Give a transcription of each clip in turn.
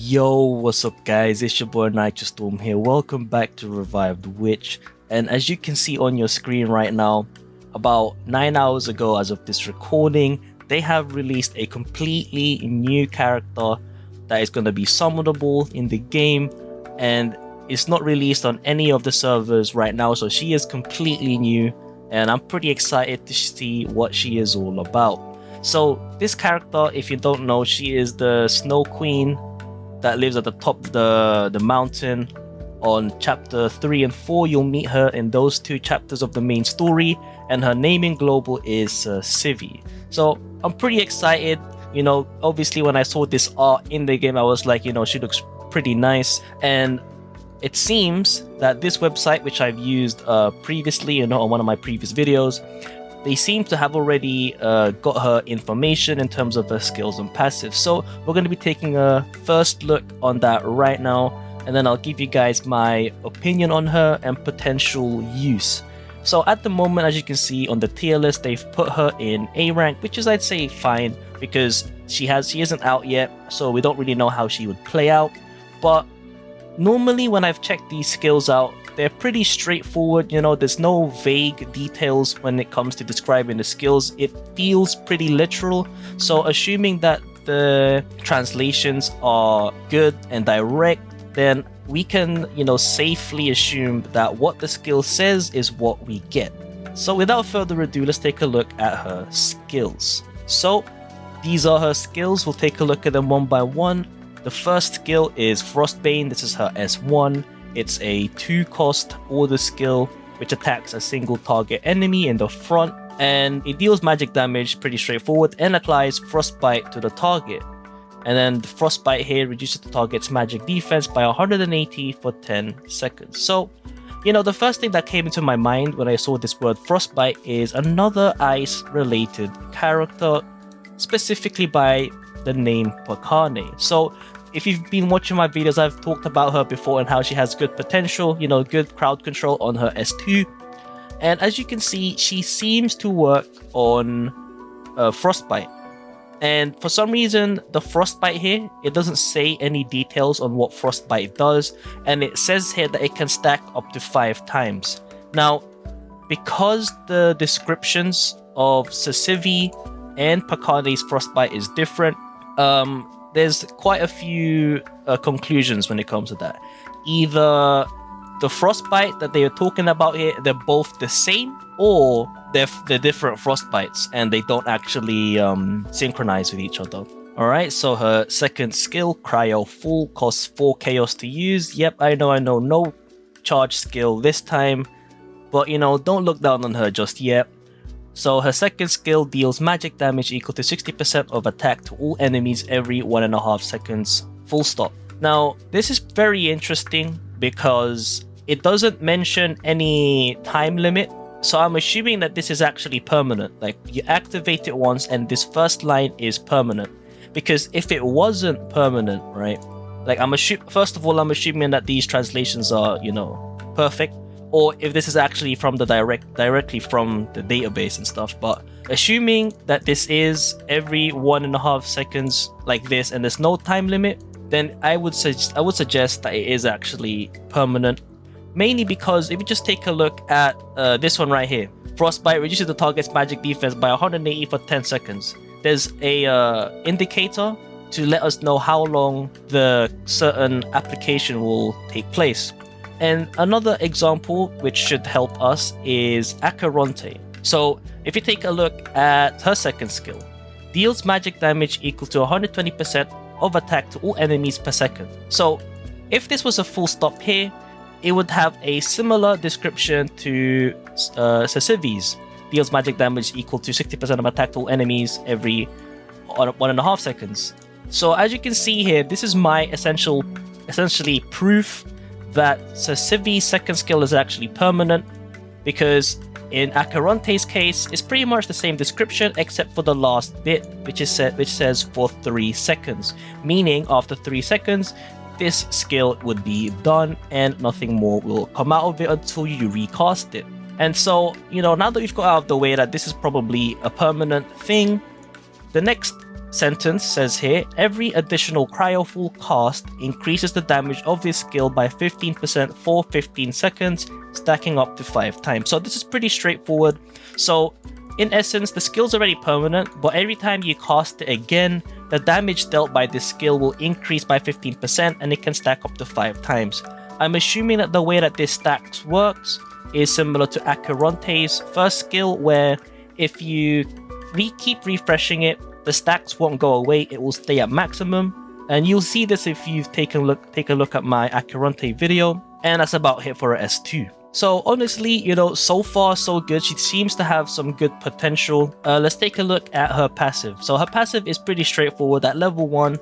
Yo, what's up guys, it's your boy Nitrostorm here. Welcome back to Revived Witch. And as you can see on your screen right now, about 9 hours ago as of this recording, they have released a completely new character that is going to be summonable in the game, and it's not released on any of the servers right now, so she is completely new and I'm pretty excited to see what she is all about. So this character, if you don't know, she is the Snow Queen that lives at the top of the mountain. On chapter 3 and 4, you'll meet her in those two chapters of the main story, and her naming global is Cersivey. So I'm pretty excited. You know, obviously when I saw this art in the game, I was like, you know, she looks pretty nice. And it seems that this website, which I've used previously, you know, on one of my previous videos, they seem to have already got her information in terms of her skills and passive. So we're going to be taking a first look on that right now, and then I'll give you guys my opinion on her and potential use. So at the moment, as you can see on the tier list, they've put her in A rank, which is, I'd say, fine, because she isn't out yet, so we don't really know how she would play out. But normally when I've checked these skills out, they're pretty straightforward. You know, there's no vague details when it comes to describing the skills. It feels pretty literal. So assuming that the translations are good and direct, then we can, you know, safely assume that what the skill says is what we get. So without further ado, let's take a look at her skills. So these are her skills. We'll take a look at them one by one. The first skill is Frostbane. This is her S1. It's a 2-cost order skill which attacks a single target enemy in the front, and it deals magic damage, pretty straightforward, and applies Frostbite to the target. And then the Frostbite here reduces the target's magic defense by 180 for 10 seconds. So, you know, the first thing that came into my mind when I saw this word Frostbite is another ice-related character, specifically by the name Pakane. So if you've been watching my videos, I've talked about her before and how she has good potential, you know, good crowd control on her S2. And as you can see, she seems to work on Frostbite. And for some reason, the Frostbite here, it doesn't say any details on what Frostbite does. And it says here that it can stack up to 5 times. Now, because the descriptions of Cersivey and Pakane's Frostbite is different, there's quite a few conclusions when it comes to that. Either the Frostbite that they are talking about here, they're both the same, or they're different Frostbites and they don't actually synchronize with each other. Alright, so her second skill, Cryo Full, costs 4 chaos to use. Yep, I know, no charge skill this time, but you know, don't look down on her just yet. So her second skill deals magic damage equal to 60% of attack to all enemies every 1.5 seconds, full stop. Now, this is very interesting because it doesn't mention any time limit. So I'm assuming that this is actually permanent. Like, you activate it once and this first line is permanent. Because if it wasn't permanent, right? Like, first of all, I'm assuming that these translations are, you know, perfect. Or if this is actually from the directly from the database and stuff. But assuming that this is every 1.5 seconds like this and there's no time limit, then I would suggest that it is actually permanent. Mainly because if you just take a look at this one right here, Frostbite reduces the target's magic defense by 180 for 10 seconds. There's a indicator to let us know how long the certain application will take place. And another example which should help us is Acheronte. So if you take a look at her second skill, deals magic damage equal to 120% of attack to all enemies per second. So if this was a full stop here, it would have a similar description to Cersivey's. Deals magic damage equal to 60% of attack to all enemies every 1.5 seconds. So as you can see here, this is my essentially proof that Cersivey's second skill is actually permanent, because in Acheronte's case, it's pretty much the same description except for the last bit, which says for 3 seconds, meaning after 3 seconds, this skill would be done and nothing more will come out of it until you recast it. And so, you know, now that we've got out of the way that this is probably a permanent thing, the next sentence says here, every additional cryofull cast increases the damage of this skill by 15% for 15 seconds, stacking up to 5 times. So this is pretty straightforward. So in essence, the skill's already permanent, but every time you cast it again, the damage dealt by this skill will increase by 15% and it can stack up to 5 times. I'm assuming that the way that this stacks works is similar to Acheronte's first skill, where if you keep refreshing it, the stacks won't go away, it will stay at maximum. And you'll see this if you've take a look at my Acheronte video, and that's about it for a S2. So honestly, you know, so far so good. She seems to have some good potential. Let's take a look at her passive. So her passive is pretty straightforward. At level 1,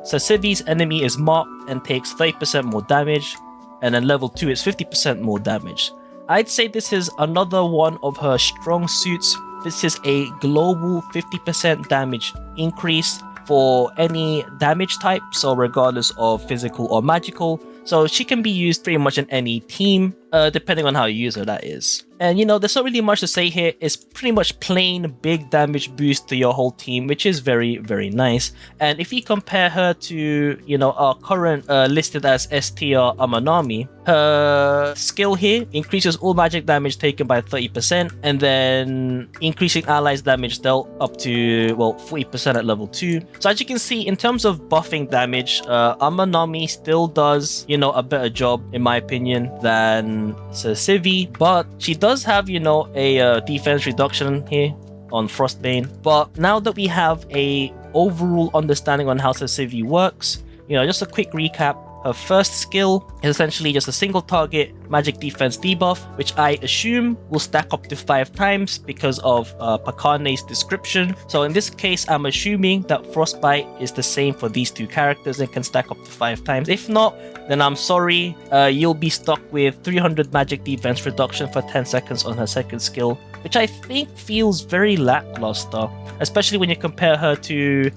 Cersivey's enemy is marked and takes 30% more damage, and then level 2 is 50% more damage. I'd say this is another one of her strong suits. This is a global 50% damage increase for any damage type, so regardless of physical or magical. So she can be used pretty much in any team, depending on how you use her, that is. And you know, there's not really much to say here. It's pretty much plain big damage boost to your whole team, which is very, very nice. And if you compare her to, you know, our current listed as S tier Amanami, her skill here increases all magic damage taken by 30%, and then increasing allies damage dealt up to, well, 40% at level 2. So as you can see, in terms of buffing damage, Amanami still does, you know, a better job, in my opinion, than Cersivey, but she does have, you know, a defense reduction here on Frostbane. But now that we have a overall understanding on how Cersivey works, you know, just a quick recap. Her first skill is essentially just a single target magic defense debuff, which I assume will stack up to 5 times because of Pakane's description. So in this case, I'm assuming that Frostbite is the same for these two characters and can stack up to 5 times. If not, then I'm sorry, you'll be stuck with 300 magic defense reduction for 10 seconds on her second skill, which I think feels very lackluster, especially when you compare her to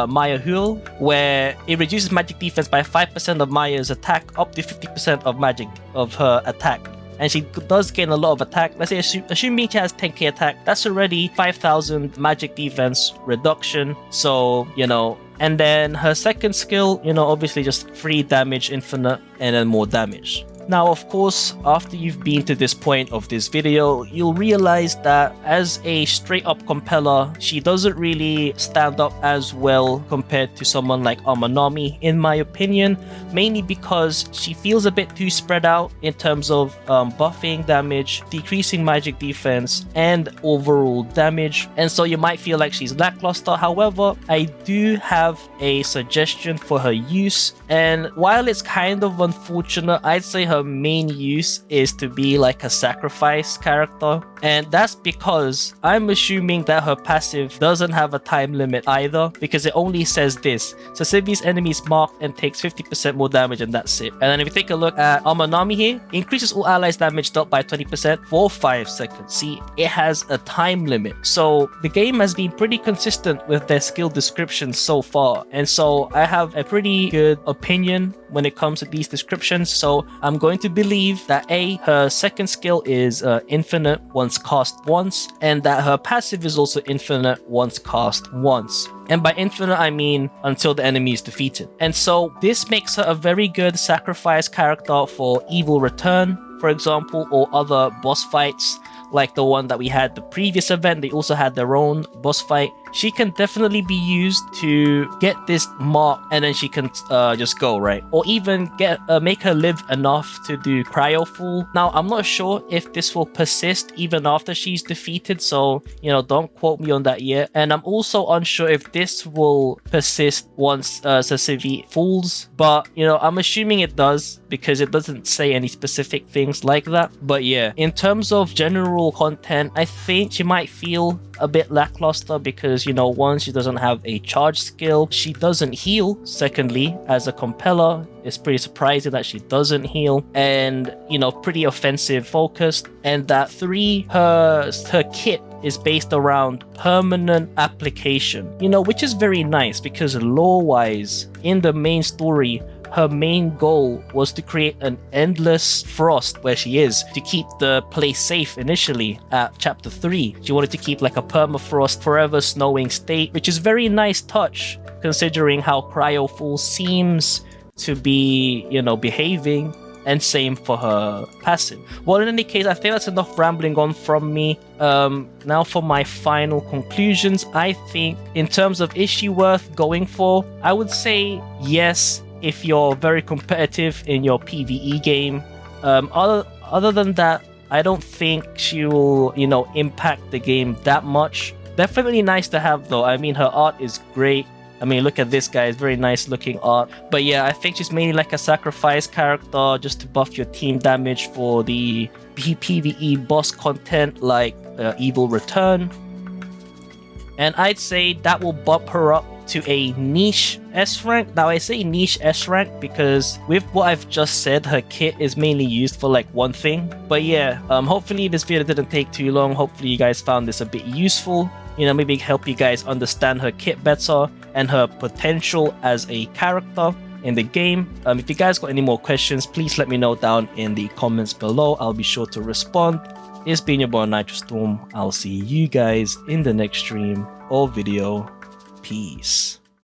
Maya Hul, where it reduces magic defense by 5% of Maya's attack up to 50% of magic of her attack. And she does gain a lot of attack. Let's say assuming she has 10k attack, that's already 5,000 magic defense reduction. So, you know, and then her second skill, you know, obviously just free damage infinite and then more damage. Now, of course, after you've been to this point of this video, you'll realize that as a straight up compeller, she doesn't really stand up as well compared to someone like Amanami, in my opinion, mainly because she feels a bit too spread out in terms of buffing damage, decreasing magic defense, and overall damage. And so you might feel like she's lackluster. However, I do have a suggestion for her use. And while it's kind of unfortunate, I'd say her main use is to be like a sacrifice character, and that's because I'm assuming that her passive doesn't have a time limit either, because it only says this: Cersivey's enemies marked and takes 50% more damage, and that's it. And then if you take a look at Amanami here, increases all allies damage dealt by 20% for 5 seconds. See, it has a time limit. So the game has been pretty consistent with their skill descriptions so far, and so I have a pretty good opinion when it comes to these descriptions. So I'm going to believe that her second skill is infinite once cast once, and that her passive is also infinite once cast once. And by infinite, I mean until the enemy is defeated. And so this makes her a very good sacrifice character for Evil Return, for example, or other boss fights like the one that we had the previous event. They also had their own boss fight. She can definitely be used to get this mark, and then she can just go, right? Or even make her live enough to do cryofull. Now, I'm not sure if this will persist even after she's defeated, so, you know, don't quote me on that yet. And I'm also unsure if this will persist once Cersivey falls, but, you know, I'm assuming it does because it doesn't say any specific things like that. But yeah, in terms of general content, I think she might feel a bit lackluster because, you know, one, she doesn't have a charge skill, she doesn't heal. Secondly, as a compeller, it's pretty surprising that she doesn't heal, and, you know, pretty offensive focused. And that 3, her kit is based around permanent application, you know, which is very nice because lore wise in the main story, her main goal was to create an endless frost where she is, to keep the place safe initially at chapter 3. She wanted to keep like a permafrost, forever snowing state, which is very nice touch considering how Cryofull seems to be, you know, behaving. And same for her passive. Well, in any case, I think that's enough rambling on from me. Now for my final conclusions. I think in terms of issue worth going for, I would say yes if you're very competitive in your PvE game. Other than that, I don't think she will, you know, impact the game that much. Definitely nice to have though. I mean, her art is great. I mean, look at this, guys. Very nice looking art. But yeah, I think she's mainly like a sacrifice character just to buff your team damage for the PvE boss content like Evil Return. And I'd say that will bump her up to a niche S rank. Now I say niche S rank because with what I've just said, her kit is mainly used for like one thing. But yeah, hopefully this video didn't take too long. Hopefully you guys found this a bit useful. You know, maybe help you guys understand her kit better and her potential as a character in the game. If you guys got any more questions, please let me know down in the comments below. I'll be sure to respond. It's been your boy Nitrostorm. I'll see you guys in the next stream or video. Peace.